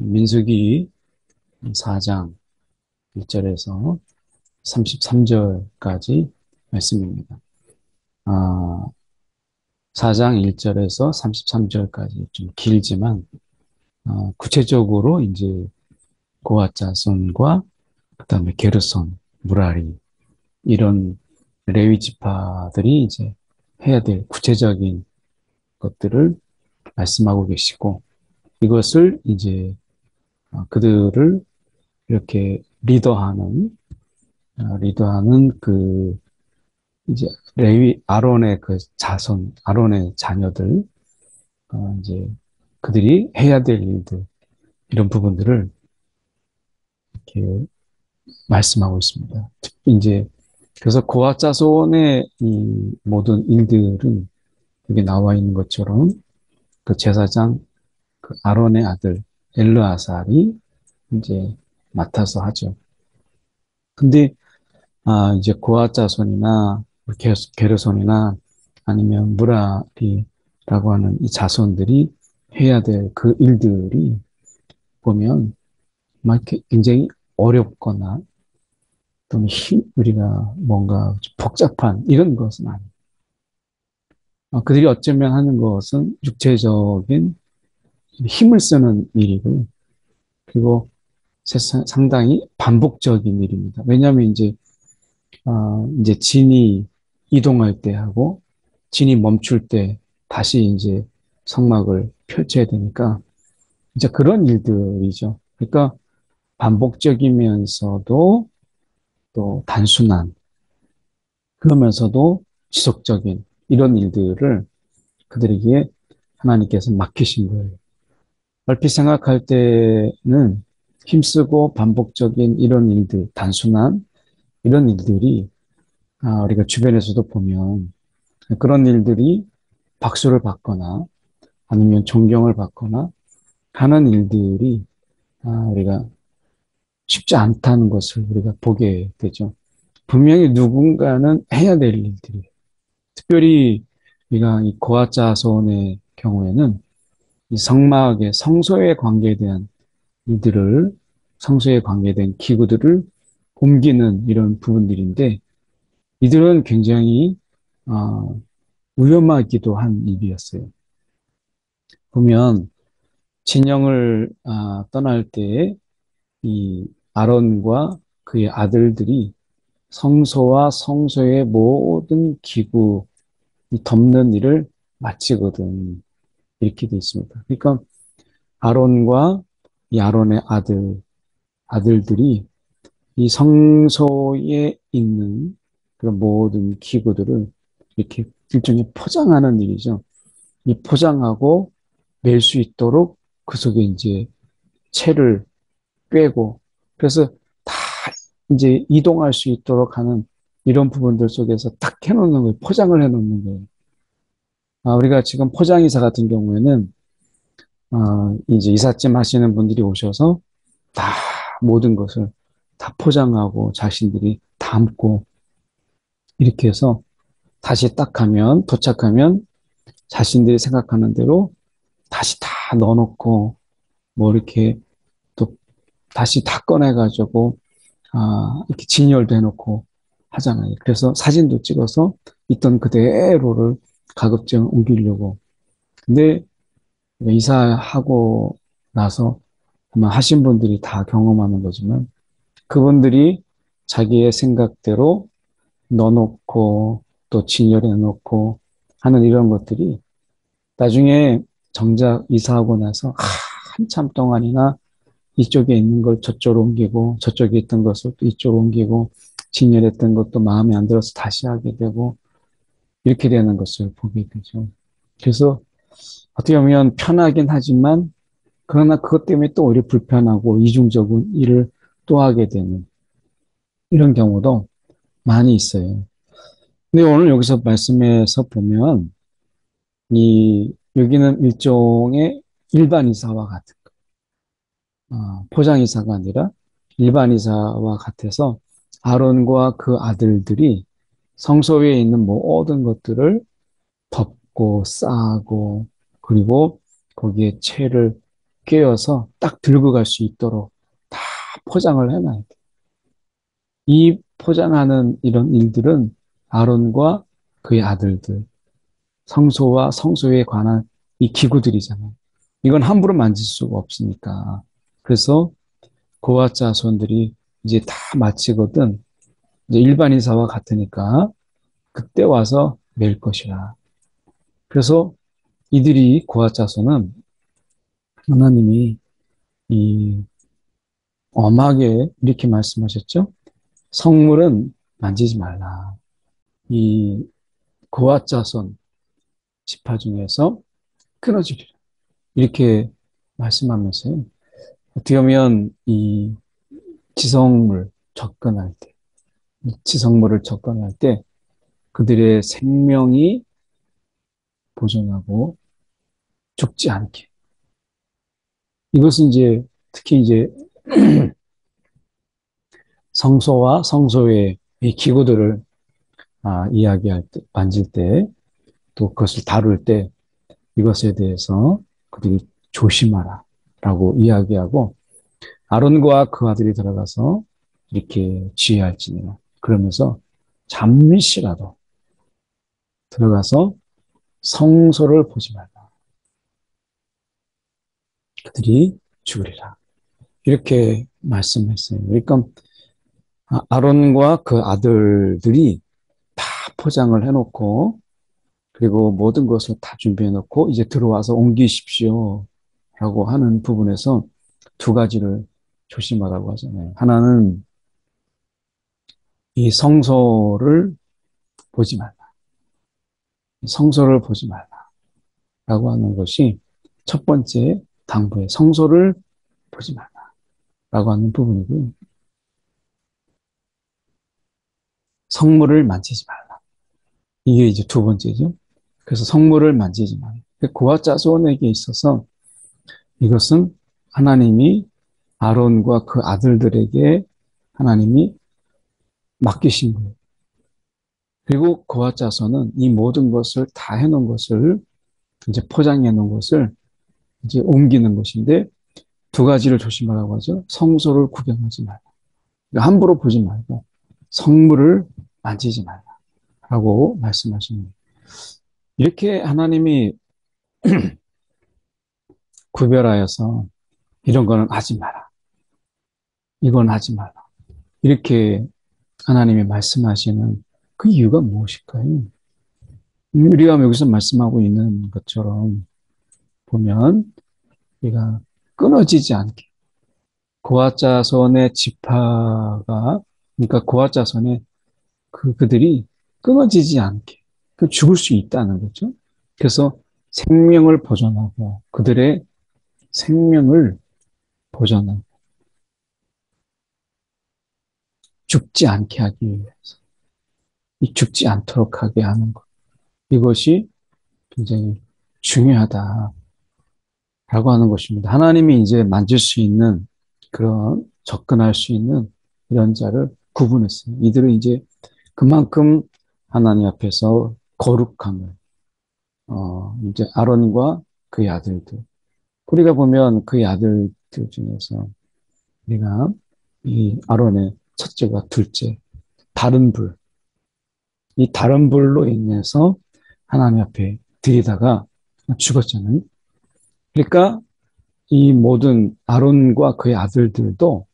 민수기 4장 1절에서 33절까지 말씀입니다. 아, 4장 1절에서 33절까지 좀 길지만, 구체적으로 이제 고아자손과 그다음에 게르손, 무라리, 이런 레위 지파들이 이제 해야 될 구체적인 것들을 말씀하고 계시고, 이것을 이제 그들을 이렇게 리더하는 그 이제 레위 아론의 그 자손, 아론의 자녀들, 이제 그들이 해야 될 일들, 이런 부분들을 이렇게 말씀하고 있습니다. 특히 이제 그래서 고아 자손의 이 모든 일들은 여기 나와 있는 것처럼 그 제사장 그 아론의 아들 엘르아살이 이제 맡아서 하죠. 근데 이제 고아 자손이나 게르손이나 아니면 무라리라고 하는 이 자손들이 해야 될 그 일들이 보면 막 이렇게 굉장히 어렵거나 또는 우리가 뭔가 복잡한 이런 것은 아니에요. 그들이 어쩌면 하는 것은 육체적인 힘을 쓰는 일이고, 그리고 상당히 반복적인 일입니다. 왜냐하면 이제 진이 이동할 때 하고 진이 멈출 때 다시 이제 성막을 펼쳐야 되니까 이제 그런 일들이죠. 그러니까 반복적이면서도 또 단순한, 그러면서도 지속적인 이런 일들을 그들에게 하나님께서 맡기신 거예요. 얼핏 생각할 때는 힘쓰고 반복적인 이런 일들, 단순한 이런 일들이 우리가 주변에서도 보면 그런 일들이 박수를 받거나 아니면 존경을 받거나 하는 일들이 우리가 쉽지 않다는 것을 우리가 보게 되죠. 분명히 누군가는 해야 될 일들이, 특별히 우리가 이 고아자손의 경우에는 이 성막의 성소에 관계된 일들을, 성소에 관계된 기구들을 옮기는 이런 부분들인데, 이들은 굉장히 어, 위험하기도 한 일이었어요. 보면 진영을 떠날 때에 이 아론과 그의 아들들이 성소와 성소의 모든 기구 덮는 일을 마치거든. 이렇게 되어 있습니다. 그러니까 아론과 이 아론의 아들들이 이 성소에 있는 그런 모든 기구들을 이렇게 일종의 포장하는 일이죠. 이 포장하고 멜 수 있도록 그 속에 이제 채를 꿰고, 그래서 다 이제 이동할 수 있도록 하는 이런 부분들 속에서 딱 해놓는 거예요. 포장을 해놓는 거예요. 우리가 지금 포장이사 같은 경우에는 이제 이삿짐 하시는 분들이 오셔서 다 모든 것을 다 포장하고 자신들이 담고 이렇게 해서 다시 딱 가면, 도착하면 자신들이 생각하는 대로 다시 다 넣어놓고 뭐 이렇게 또 다시 다 꺼내가지고 이렇게 진열도 해놓고 하잖아요. 그래서 사진도 찍어서 있던 그대로를 가급적 옮기려고. 근데 이사하고 나서 아마 하신 분들이 다 경험하는 거지만 그분들이 자기의 생각대로 넣어놓고 또 진열해 놓고 하는 이런 것들이 나중에 정작 이사하고 나서 한참 동안이나 이쪽에 있는 걸 저쪽으로 옮기고 저쪽에 있던 것을 또 이쪽으로 옮기고 진열했던 것도 마음에 안 들어서 다시 하게 되고 이렇게 되는 것을 보게 되죠. 그래서 어떻게 보면 편하긴 하지만 그러나 그것 때문에 또 오히려 불편하고 이중적인 일을 또 하게 되는 이런 경우도 많이 있어요. 근데 오늘 여기서 말씀에서 보면 여기는 일종의 일반 이사와 같은 포장 이사가 아니라 일반 이사와 같아서 아론과 그 아들들이 성소에 있는 모든 것들을 덮고 싸고 그리고 거기에 채를 깨어서 딱 들고 갈 수 있도록 다 포장을 해놔야 돼. 이 포장하는 이런 일들은 아론과 그의 아들들, 성소와 성소에 관한 이 기구들이잖아요. 이건 함부로 만질 수가 없으니까. 그래서 고아 자손들이 이제 다 마치거든. 이제 일반 인사와 같으니까 그때 와서 맬 것이라. 그래서 이들이 고아 자손은 하나님이 이 엄하게 이렇게 말씀하셨죠. 성물은 만지지 말라. 이 고아 자손 지파 중에서 끊어지리라. 이렇게 말씀하면서요. 어떻게 보면 이 지성물 접근할 때, 이 지성물을 접근할 때 그들의 생명이 보존하고 죽지 않게. 이것은 이제 특히 이제 성소와 성소의 이 기구들을 이야기할 때, 만질 때, 또 그것을 다룰 때 이것에 대해서 그들이 조심하라 라고 이야기하고 아론과 그 아들이 들어가서 이렇게 지혜할지니라. 그러면서 잠시라도 들어가서 성소를 보지 말라. 그들이 죽으리라. 이렇게 말씀했어요. 그러니까 아론과 그 아들들이 다 포장을 해놓고 그리고 모든 것을 다 준비해놓고 이제 들어와서 옮기십시오 라고 하는 부분에서 두 가지를 조심하라고 하잖아요. 하나는 이 성소를 보지 말라. 성소를 보지 말라라고 하는 것이 첫 번째 당부의 성소를 보지 말라라고 하는 부분이고요. 성물을 만지지 말라. 이게 이제 두 번째죠. 그래서 성물을 만지지 말라. 고아 자손에게 있어서 이것은 하나님이 아론과 그 아들들에게 하나님이 맡기신 거예요. 그리고 고아 자손은 이 모든 것을 다 해놓은 것을 이제 포장해 놓은 것을 이제 옮기는 것인데 두 가지를 조심하라고 하죠. 성소를 구경하지 말라. 그러니까 함부로 보지 말고 성물을 만지지 말라라고 말씀하십니다. 이렇게 하나님이 구별하여서 이런 거는 하지 마라. 이건 하지 말라. 이렇게 하나님이 말씀하시는 그 이유가 무엇일까요? 우리가 여기서 말씀하고 있는 것처럼 보면 우리가 끊어지지 않게 고아자손의 지파가 그러니까 고아자손의 그들이 끊어지지 않게 죽을 수 있다는 거죠. 그래서 생명을 보존하고 그들의 생명을 보존하고 죽지 않게 하기 위해서 죽지 않도록 하게 하는 것 이것이 굉장히 중요하다라고 하는 것입니다. 하나님이 이제 만질 수 있는 그런 접근할 수 있는 이런 자를 구분했어요. 이들은 이제 그만큼 하나님 앞에서 거룩함을 이제 아론과 그의 아들들 우리가 보면 그의 아들들 중에서 우리가 이 아론의 첫째와 둘째 다른 불, 이 다른 불로 인해서 하나님 앞에 들이다가 죽었잖아요. 그러니까 이 모든 아론과 그의 아들들도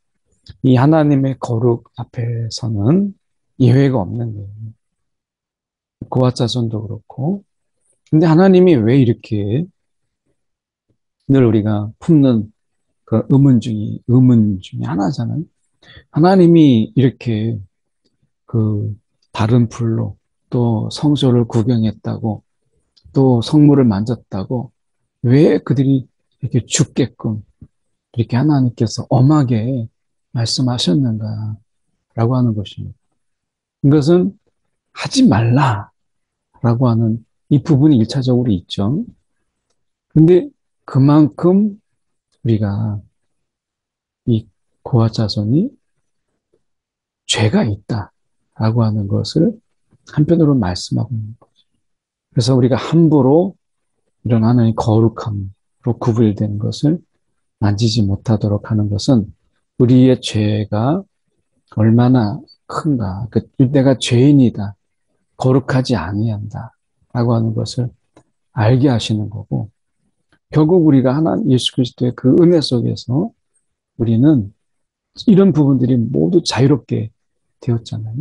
이 하나님의 거룩 앞에서는 예외가 없는 거예요. 고아 자손도 그렇고. 근데 하나님이 왜 이렇게 늘 우리가 품는 그 의문 중에 하나잖아요. 하나님이 이렇게 그 다른 불로 또 성소를 구경했다고 또 성물을 만졌다고 왜 그들이 이렇게 죽게끔 이렇게 하나님께서 엄하게 말씀하셨는가라고 하는 것입니다. 이것은 하지 말라라고 하는 이 부분이 일차적으로 있죠. 근데 그만큼 우리가 이 고아 자손이 죄가 있다라고 하는 것을 한편으로 말씀하고 있는 거죠. 그래서 우리가 함부로 이런 하나님의 거룩함으로 구별된 것을 만지지 못하도록 하는 것은 우리의 죄가 얼마나 큰가. 내가 죄인이다. 거룩하지 아니한다. 라고 하는 것을 알게 하시는 거고, 결국 우리가 하나님 예수 그리스도의 그 은혜 속에서 우리는 이런 부분들이 모두 자유롭게 되었잖아요.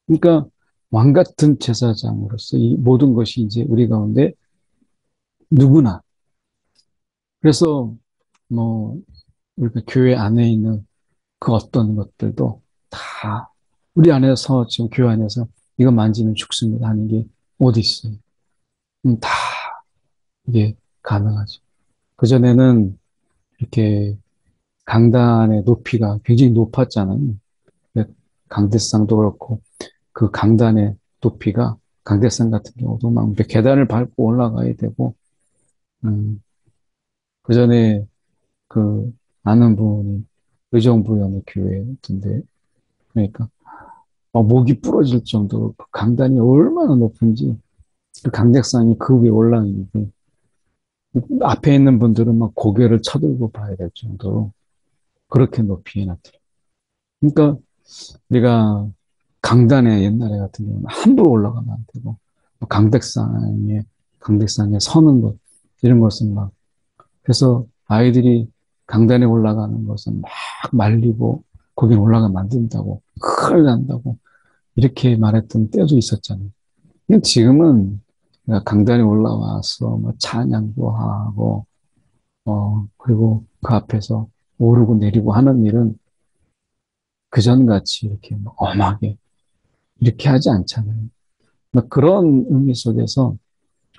그러니까 왕 같은 제사장으로서 이 모든 것이 이제 우리 가운데 누구나. 그래서 뭐 우리가 교회 안에 있는 그 어떤 것들도 다 우리 안에서 지금 교회 안에서 이거 만지면 죽습니다 하는 게 어디 있어요? 다 이게 가능하죠. 그전에는 이렇게 강단의 높이가 굉장히 높았잖아요. 강대상도 그렇고 그 강단의 높이가 강대상 같은 경우도 막 계단을 밟고 올라가야 되고 그전에 그 아는 분이 의정부연의 교회던데 그러니까 목이 부러질 정도로 그 강단이 얼마나 높은지 그 강대상이 그 위에 올라있는데 앞에 있는 분들은 막 고개를 쳐들고 봐야 될 정도로 그렇게 높이 해놨더라고요. 그러니까 우리가 강단에 옛날에 같은 경우는 함부로 올라가면 안 되고 강백상에 서는 것 이런 것은 막 그래서 아이들이 강단에 올라가는 것은 막 말리고 거긴 올라가면 안 된다고 큰일 난다고 이렇게 말했던 때도 있었잖아요. 근데 지금은 강단에 올라와서 뭐 찬양도 하고 그리고 그 앞에서 오르고 내리고 하는 일은 그전같이 이렇게 막 엄하게 이렇게 하지 않잖아요. 그런 의미 속에서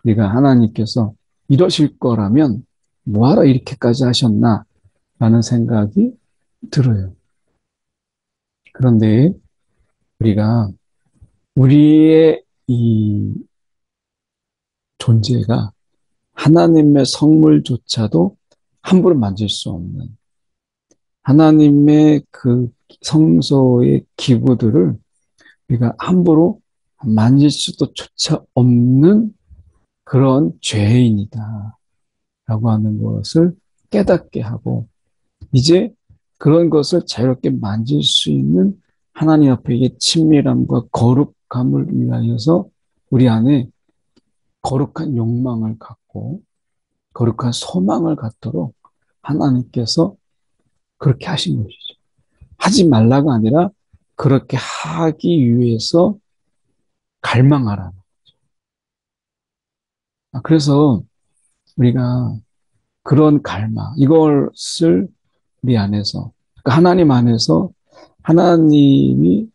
우리가 하나님께서 이러실 거라면 뭐하러 이렇게까지 하셨나 라는 생각이 들어요. 그런데 우리가 우리의 이 존재가 하나님의 성물조차도 함부로 만질 수 없는 하나님의 그 성소의 기구들을 우리가 함부로 만질 수도 조차 없는 그런 죄인이다. 라고 하는 것을 깨닫게 하고, 이제 그런 것을 자유롭게 만질 수 있는 하나님 앞에의 친밀함과 거룩함을 위하여서 우리 안에 거룩한 욕망을 갖고, 거룩한 소망을 갖도록 하나님께서 그렇게 하신 것이죠. 하지 말라가 아니라 그렇게 하기 위해서 갈망하라. 그래서 우리가 그런 갈망, 이것을 우리 안에서, 그러니까 하나님 안에서 하나님이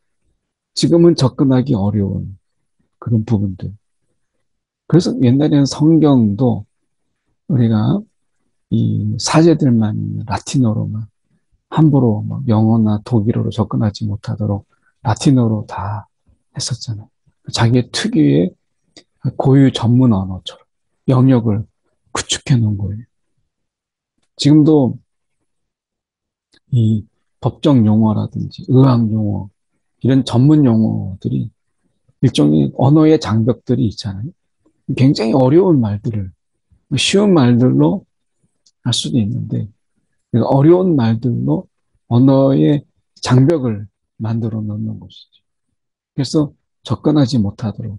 지금은 접근하기 어려운 그런 부분들. 그래서 옛날에는 성경도 우리가 이 사제들만 있는 라틴어로만 함부로 막 영어나 독일어로 접근하지 못하도록 라틴어로 다 했었잖아요. 자기의 특유의 고유 전문 언어처럼 영역을 구축해 놓은 거예요. 지금도 이 법정 용어라든지 의학 용어 이런 전문 용어들이 일종의 언어의 장벽들이 있잖아요. 굉장히 어려운 말들을 쉬운 말들로 할 수도 있는데 어려운 말들로 언어의 장벽을 만들어 놓는 것이죠. 그래서 접근하지 못하도록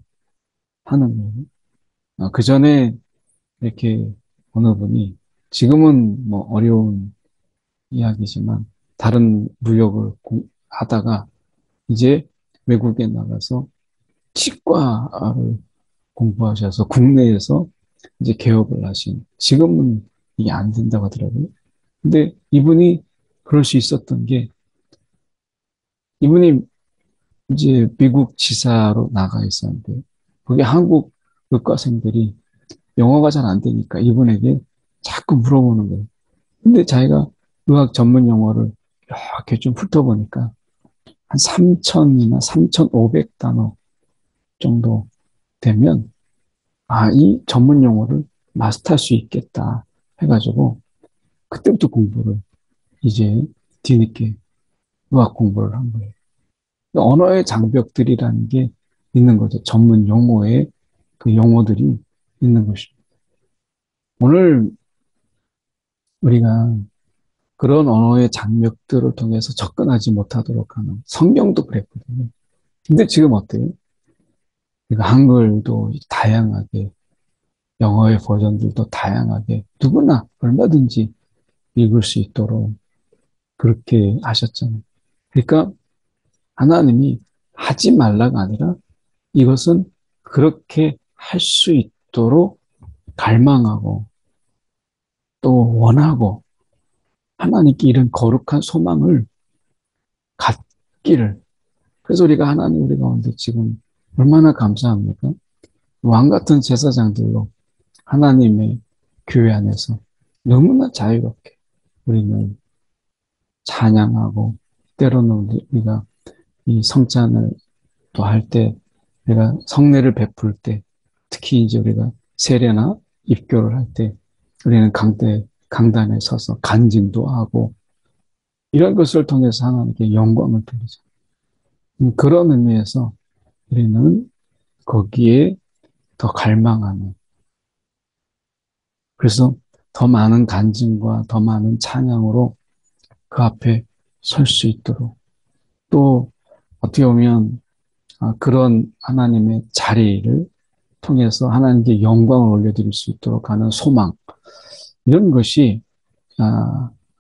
하는 거예요. 그 전에 이렇게 어느 분이 지금은 뭐 어려운 이야기지만 다른 무역을 하다가 이제 외국에 나가서 치과를 공부하셔서 국내에서 이제 개업을 하신 지금은 이게 안 된다고 하더라고요. 근데 이분이 그럴 수 있었던 게 이분이 이제 미국 지사로 나가 있었는데 거기 한국 의과생들이 영어가 잘 안 되니까 이분에게 자꾸 물어보는 거예요. 근데 자기가 의학 전문 용어를 이렇게 좀 훑어보니까 한 3천이나 3,500 단어 정도 되면 이 전문 용어를 마스터할 수 있겠다 해가지고 그때부터 공부를 이제 뒤늦게 의학 공부를 한 거예요. 언어의 장벽들이라는 게 있는 거죠. 전문 용어의 그 용어들이 있는 것입니다. 오늘 우리가 그런 언어의 장벽들을 통해서 접근하지 못하도록 하는 성경도 그랬거든요. 근데 지금 어때요? 그러니까 한글도 다양하게, 영어의 버전들도 다양하게 누구나 얼마든지 읽을 수 있도록 그렇게 하셨잖아요. 그러니까 하나님이 하지 말라가 아니라 이것은 그렇게 할 수 있도록 갈망하고 또 원하고 하나님께 이런 거룩한 소망을 갖기를. 그래서 우리가 하나님 우리 가운데 지금 얼마나 감사합니까? 왕 같은 제사장들로 하나님의 교회 안에서 너무나 자유롭게 우리는 찬양하고 때로는 우리가 이 성찬을 또 할 때 우리가 성례를 베풀 때 특히 이제 우리가 세례나 입교를 할 때 우리는 강단에 서서 간증도 하고 이런 것을 통해서 하나님께 영광을 돌리죠. 그런 의미에서 우리는 거기에 더 갈망하는 그래서 더 많은 간증과 더 많은 찬양으로 그 앞에 설 수 있도록 또 어떻게 보면 그런 하나님의 자리를 통해서 하나님께 영광을 올려드릴 수 있도록 하는 소망 이런 것이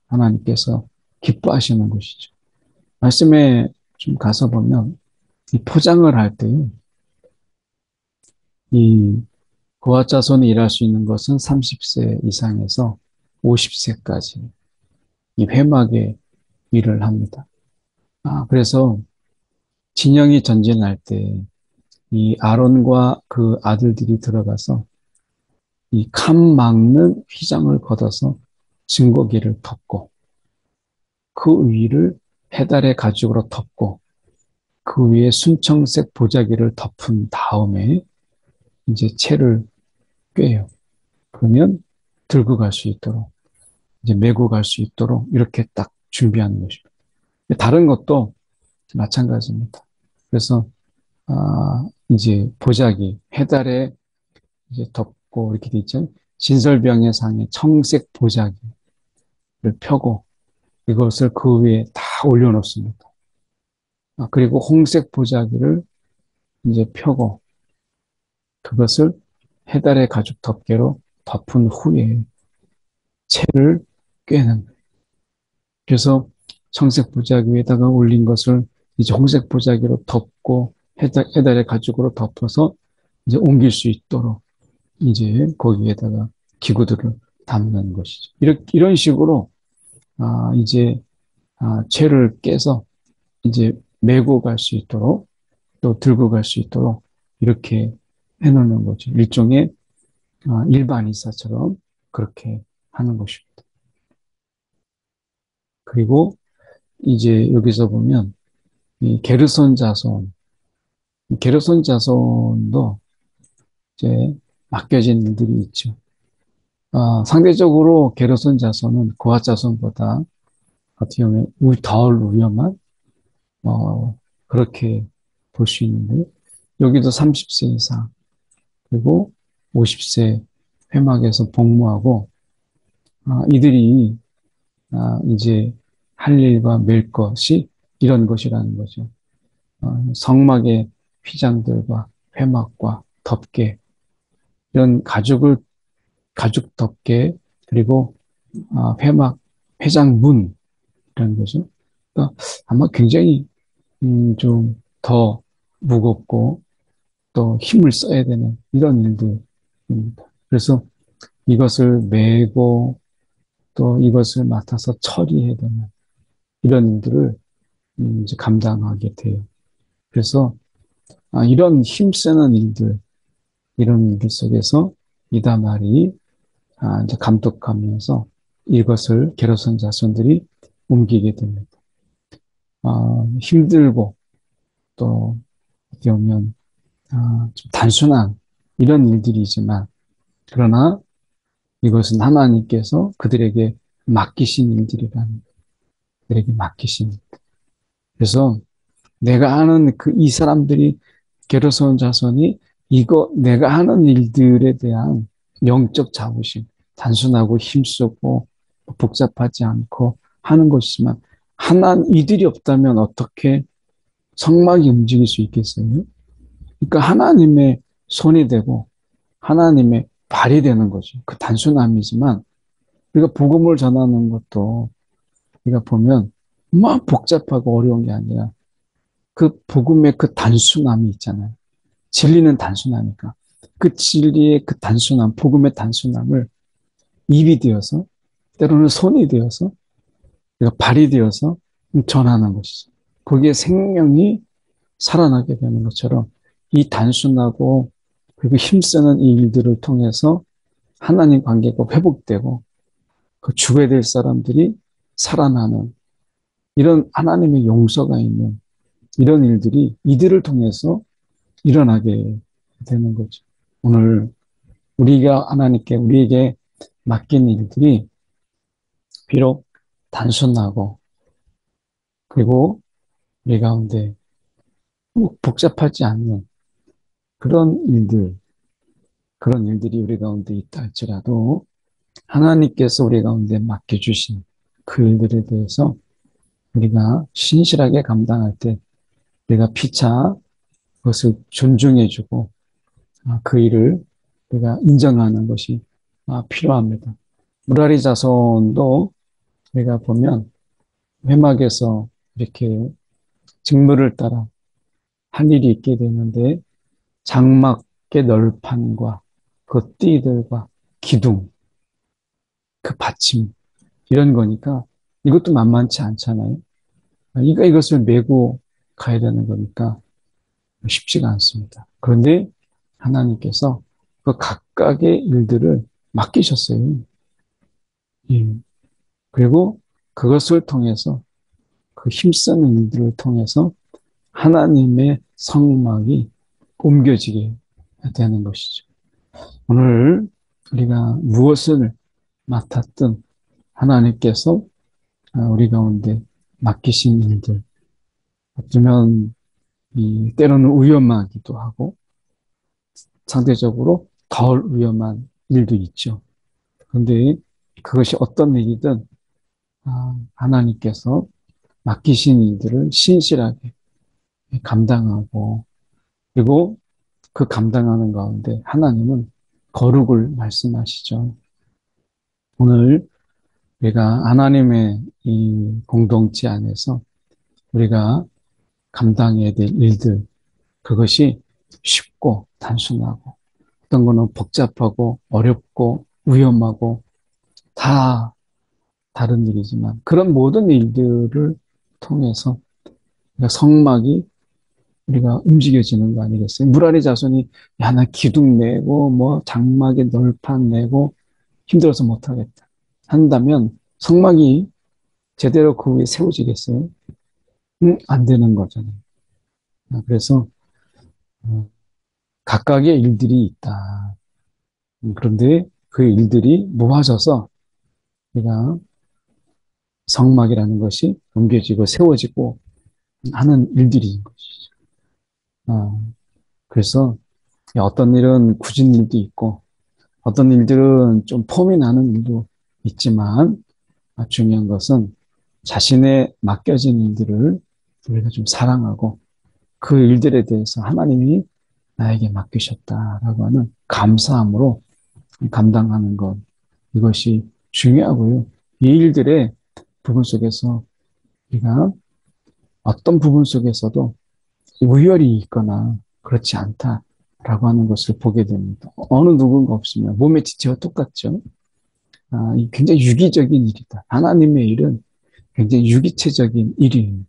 하나님께서 기뻐하시는 것이죠. 말씀에 좀 가서 보면 이 포장을 할 때요. 이 고아 자손이 일할 수 있는 것은 30세 이상에서 50세까지 이 회막의 일을 합니다. 그래서 진영이 전진할 때 이 아론과 그 아들들이 들어가서 이 칸 막는 휘장을 걷어서 증거기를 덮고 그 위를 해달의 가죽으로 덮고 그 위에 순청색 보자기를 덮은 다음에 이제 채를 꿰요. 그러면 들고 갈 수 있도록 이제 메고 갈 수 있도록 이렇게 딱 준비하는 것입니다. 다른 것도 마찬가지입니다. 그래서 이제 보자기 해달에 이제 덮고 이렇게 돼 있죠. 진설병의 상에 청색 보자기를 펴고 이것을 그 위에 다 올려놓습니다. 그리고 홍색 보자기를 이제 펴고 그것을 해달의 가죽 덮개로 덮은 후에 채를 꿰는 거예요. 그래서 청색 보자기 위에다가 올린 것을 이제 홍색 보자기로 덮고 해달의 가죽으로 덮어서 이제 옮길 수 있도록 이제 거기에다가 기구들을 담는 것이죠. 이런 식으로 이제 채를 깨서 이제 메고 갈 수 있도록 또 들고 갈 수 있도록 이렇게 해놓는 거죠. 일종의 일반 인사처럼 그렇게 하는 것입니다. 그리고 이제 여기서 보면 이 게르손 자손도 이제 맡겨진 일들이 있죠. 상대적으로 게르손 자손은 고아 자손보다 어떻게 보면 덜 위험한 그렇게 볼 수 있는데 여기도 30세 이상 그리고 50세 회막에서 복무하고 이들이 이제 할 일과 맬 것이 이런 것이라는 거죠. 성막의 휘장들과 회막과 덮개 이런 가죽 덮개 그리고 회막 회장문 이런 거죠. 그러니까 아마 굉장히 좀 더 무겁고 또 힘을 써야 되는 이런 일들입니다. 그래서 이것을 메고 또 이것을 맡아서 처리해야 되는 이런 일들을 이제 감당하게 돼요. 그래서 이런 힘쓰는 일들, 이런 일들 속에서 이다말이 이제 감독하면서 이것을 게르손 자손들이 옮기게 됩니다. 힘들고 또 어떻게 보면 좀 단순한 이런 일들이지만 그러나 이것은 하나님께서 그들에게 맡기신 일들이라는 그들에게 맡기신 일. 그래서 내가 하는 이 사람들이 게르손 자손이 이거 내가 하는 일들에 대한 영적 자부심, 단순하고 힘쓰고 복잡하지 않고 하는 것이지만, 이들이 없다면 어떻게 성막이 움직일 수 있겠어요? 그러니까 하나님의 손이 되고 하나님의 발이 되는 거죠. 그 단순함이지만 우리가 복음을 전하는 것도 우리가 보면 막 복잡하고 어려운 게 아니라 그 복음의 그 단순함이 있잖아요. 진리는 단순하니까. 그 진리의 그 단순함, 복음의 단순함을 입이 되어서 때로는 손이 되어서 우리가 발이 되어서 전하는 것이죠. 거기에 생명이 살아나게 되는 것처럼 이 단순하고 그리고 힘쓰는 이 일들을 통해서 하나님 관계가 회복되고 그 죽어야 될 사람들이 살아나는 이런 하나님의 용서가 있는 이런 일들이 이들을 통해서 일어나게 되는 거죠. 오늘 우리가 하나님께 우리에게 맡긴 일들이 비록 단순하고 그리고 우리 가운데 복잡하지 않는 그런 일들, 그런 일들이 우리 가운데 있다 할지라도 하나님께서 우리 가운데 맡겨주신 그 일들에 대해서 우리가 신실하게 감당할 때 우리가 피차 그것을 존중해주고 그 일을 우리가 인정하는 것이 필요합니다. 무라리 자손도 우리가 보면 회막에서 이렇게 직무를 따라 할 일이 있게 되는데 장막의 널판과 그 띠들과 기둥, 그 받침 이런 거니까 이것도 만만치 않잖아요. 그러니까 이것을 메고 가야 되는 거니까 쉽지가 않습니다. 그런데 하나님께서 그 각각의 일들을 맡기셨어요. 예. 그리고 그것을 통해서 그 힘쓰는 일들을 통해서 하나님의 성막이 옮겨지게 되는 것이죠. 오늘 우리가 무엇을 맡았든 하나님께서 우리 가운데 맡기신 일들, 어쩌면 때로는 위험하기도 하고 상대적으로 덜 위험한 일도 있죠. 그런데 그것이 어떤 일이든 하나님께서 맡기신 일들을 신실하게 감당하고 그리고 그 감당하는 가운데 하나님은 거룩을 말씀하시죠. 오늘 우리가 하나님의 이 공동체 안에서 우리가 감당해야 될 일들, 그것이 쉽고 단순하고 어떤 거는 복잡하고 어렵고 위험하고 다 다른 일이지만 그런 모든 일들을 통해서 성막이 우리가 움직여지는 거 아니겠어요? 무라리 자손이 야, 나 기둥 내고 뭐 장막에 널판 내고 힘들어서 못하겠다 한다면 성막이 제대로 그 위에 세워지겠어요? 안 되는 거잖아요. 그래서 각각의 일들이 있다. 그런데 그 일들이 모아져서 우리가 성막이라는 것이 옮겨지고 세워지고 하는 일들인 것이죠. 그래서 어떤 일은 굳은 일도 있고 어떤 일들은 좀 폼이 나는 일도 있지만 중요한 것은 자신의 맡겨진 일들을 우리가 좀 사랑하고 그 일들에 대해서 하나님이 나에게 맡기셨다라고 하는 감사함으로 감당하는 것. 이것이 중요하고요. 이 일들의 부분 속에서 우리가 어떤 부분 속에서도 우열이 있거나 그렇지 않다라고 하는 것을 보게 됩니다. 어느 누군가 없으면 몸의 지체와 똑같죠. 굉장히 유기적인 일이다. 하나님의 일은 굉장히 유기체적인 일이에요.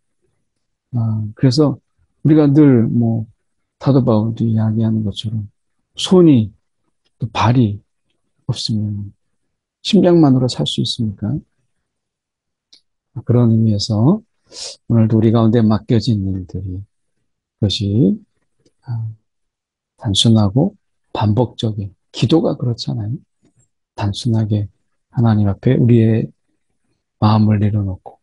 그래서 우리가 늘 뭐 사도바울도 이야기하는 것처럼 손이 또 발이 없으면 심장만으로 살 수 있습니까? 그런 의미에서 오늘도 우리 가운데 맡겨진 일들이 그것이 단순하고 반복적인 기도가 그렇잖아요. 단순하게 하나님 앞에 우리의 마음을 내려놓고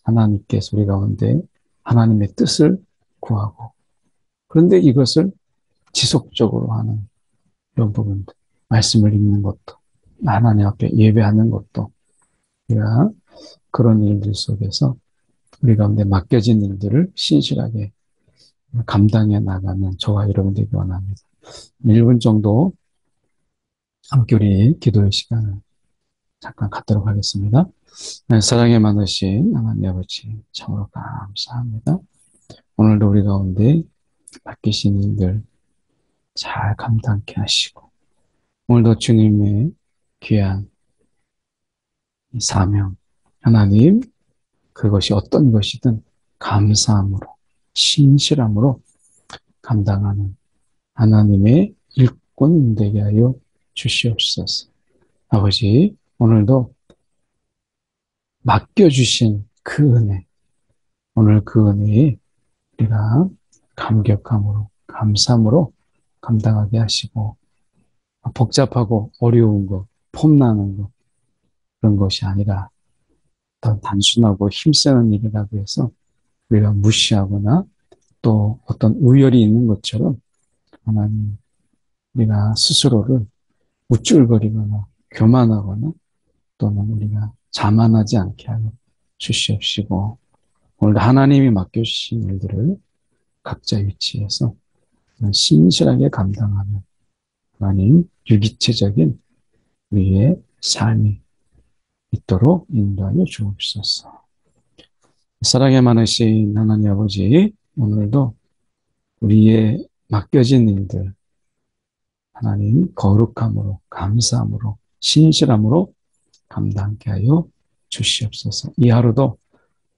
하나님께서 우리 가운데 하나님의 뜻을 구하고 그런데 이것을 지속적으로 하는 이런 부분들 말씀을 읽는 것도 하나님 앞에 예배하는 것도 우리가 그런 일들 속에서 우리 가운데 맡겨진 일들을 신실하게 감당해 나가는 저와 여러분 되기 원합니다. 1분 정도 함께 우리 기도의 시간을 잠깐 갖도록 하겠습니다. 네, 사랑에 많으신 하나님 아버지 참으로 감사합니다. 오늘도 우리 가운데 맡기신 일들 잘 감당케 하시고 오늘도 주님의 귀한 사명 하나님 그것이 어떤 것이든 감사함으로 신실함으로 감당하는 하나님의 일꾼 되게 하여 주시옵소서. 아버지 오늘도 맡겨주신 그 은혜 오늘 그 은혜에 우리가 감격함으로 감사함으로 감당하게 하시고 복잡하고 어려운 거 폼나는 거 그런 것이 아니라 어떤 단순하고 힘쓰는 일이라고 해서 우리가 무시하거나 또 어떤 우열이 있는 것처럼 하나님 우리가 스스로를 우쭐거리거나 교만하거나 또는 우리가 자만하지 않게 하여 주시옵시고 오늘 하나님이 맡겨주신 일들을 각자 위치에서 신실하게 감당하는 하나님 유기체적인 우리의 삶이 있도록 인도하여 주옵소서. 사랑에 많으신 하나님 아버지 오늘도 우리의 맡겨진 일들 하나님 거룩함으로 감사함으로 신실함으로 감당하게 하여 주시옵소서. 이 하루도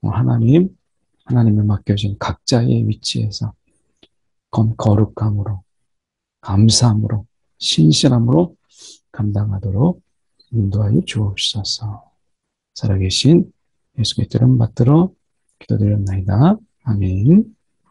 하나님을 맡겨진 각자의 위치에서 거룩함으로 감사함으로 신실함으로 감당하도록 인도하여 주옵소서. 살아계신 예수의 이름 받들어 기도드렸나이다. 아멘.